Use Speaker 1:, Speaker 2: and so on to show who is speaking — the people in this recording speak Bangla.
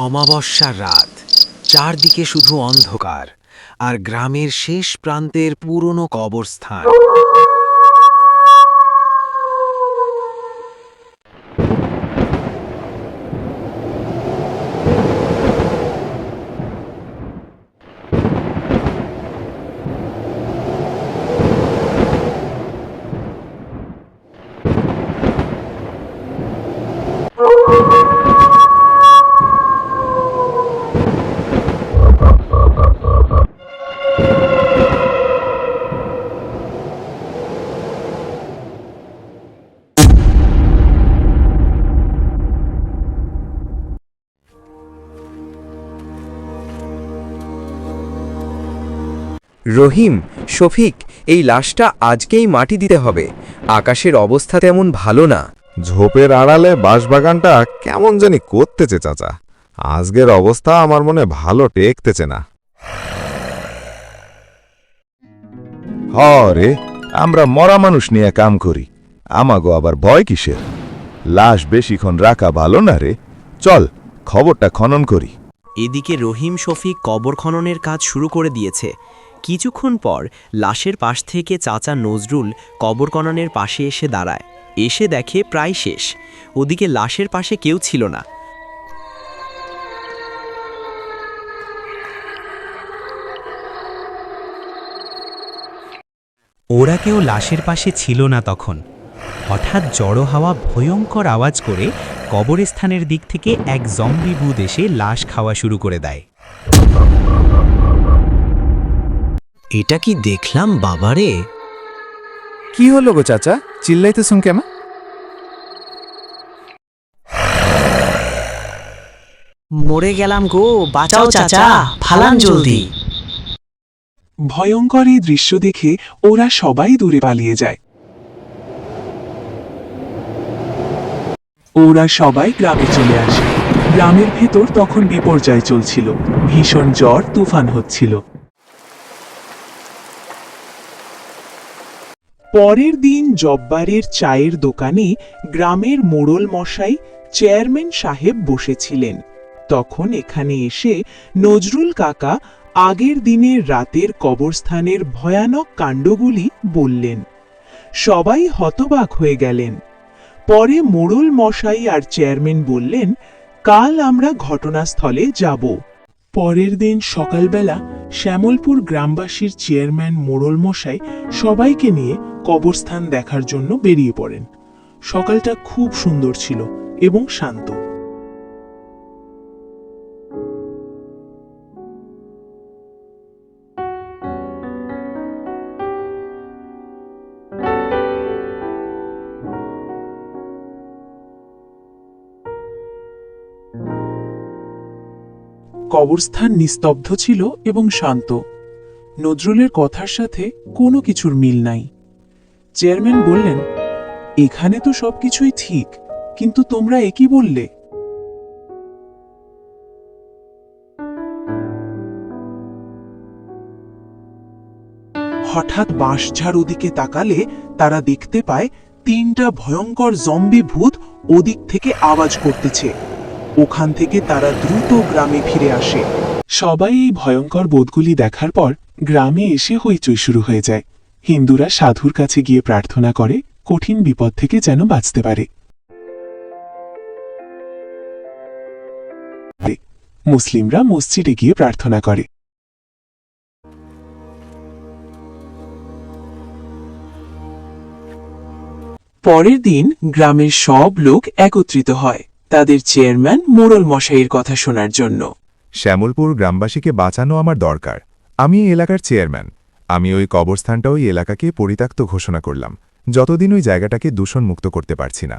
Speaker 1: অমাবস্যার রাত, চারদিকে শুধু অন্ধকার, আর গ্রামের শেষ প্রান্তের পুরনো কবরস্থান।
Speaker 2: রহিম, শফিক, এই লাশটা আজকেই মাটি দিতে হবে। আকাশের অবস্থা তেমন ভালো না।
Speaker 3: ঝোপের আড়ালে বাঁশবাগানটা কেমন জানি করতেছে চাচা। আজকের অবস্থা আমার মনে ভালো টেকতেছে না। হরে, আমরা মরা মানুষ নিয়ে কাম করি, আমাগো আবার ভয় কিসের? লাশ বেশিক্ষণ রাখা ভালো না রে। চল, খবরটা খনন করি।
Speaker 4: এদিকে রহিম শফিক কবর খননের কাজ শুরু করে দিয়েছে। কিছুক্ষণ পর লাশের পাশ থেকে চাচা নজরুল কবর খননের পাশে এসে দাঁড়ায়। এসে দেখে প্রায় শেষ। ওদিকে লাশের পাশে কেউ ছিল না।
Speaker 5: ওরা কেউ লাশের পাশে ছিল না তখন। হঠাৎ জড়ো হাওয়া ভয়ঙ্কর আওয়াজ করে কবরস্থানের দিক থেকে এক জম্বি ভূত এসে লাশ খাওয়া শুরু করে দেয়।
Speaker 4: এটা কি দেখলাম বাবারে!
Speaker 6: কি হলো গো চাচা, চিল্লাইতেছুন কেমন?
Speaker 7: মরে গেলাম গো, বাঁচাও চাচা, ফালান জলদি।
Speaker 8: ভয়ঙ্কর এই দৃশ্য দেখে ওরা সবাই দূরে পালিয়ে যায়। ওরা সবাই গ্রামে চলে আসে। গ্রামের ভেতর তখন বিপর্যয় চলছিল, ভীষণ ঝড় তুফান হচ্ছিল। পরের দিন জব্বারের চায়ের দোকানে গ্রামের মোড়ল মশাই চেয়ারম্যান সাহেব বসেছিলেন। তখন এখানে এসে নজরুল কাকা আগের দিনের রাতের কবরস্থানের ভয়ানক কাণ্ডগুলি বললেন। সবাই হতবাক হয়ে গেলেন। পরে মোড়ল মশাই আর চেয়ারম্যান বললেন, কাল আমরা ঘটনাস্থলে যাব। পরের দিন সকালবেলা শ্যামলপুর গ্রামবাসীর চেয়ারম্যান মোড়ল মশাই সবাইকে নিয়ে কবরস্থান দেখার জন্য বেরিয়ে পড়েন। সকালটা খুব সুন্দর ছিল এবং শান্ত। কবরস্থান নিস্তব্ধ ছিল এবং শান্ত। নজরুলের কথার সাথে কোনো কিছুর মিল নাই। চেয়ারম্যান বললেন, এখানে তো সবকিছুই ঠিক, কিন্তু তোমরা একই বললে। হঠাৎ বাঁশঝাড় ওদিকে তাকালে তারা দেখতে পায় তিনটা ভয়ঙ্কর জম্বি ভূত ওদিক থেকে আওয়াজ করতেছে। ওখান থেকে তারা দ্রুত গ্রামে ফিরে আসে। সবাই এই ভয়ঙ্কর বোধগুলি দেখার পর গ্রামে এসে হইচই শুরু হয়ে যায়। হিন্দুরা সাধুর কাছে গিয়ে প্রার্থনা করে কঠিন বিপদ থেকে যেন বাঁচতে পারে। মুসলিমরা মসজিদে গিয়ে প্রার্থনা করে। পরের দিন গ্রামের সব লোক একত্রিত হয় তাদের চেয়ারম্যান মোড়ল মশাইয়ের কথা শোনার জন্য।
Speaker 3: শ্যামলপুর গ্রামবাসীকে বাঁচানো আমার দরকার। আমি এই এলাকার চেয়ারম্যান। আমি ওই কবরস্থানটা ওই এলাকাকে পরিত্যক্ত ঘোষণা করলাম, যতদিন ওই জায়গাটাকে দূষণমুক্ত করতে পারছি না।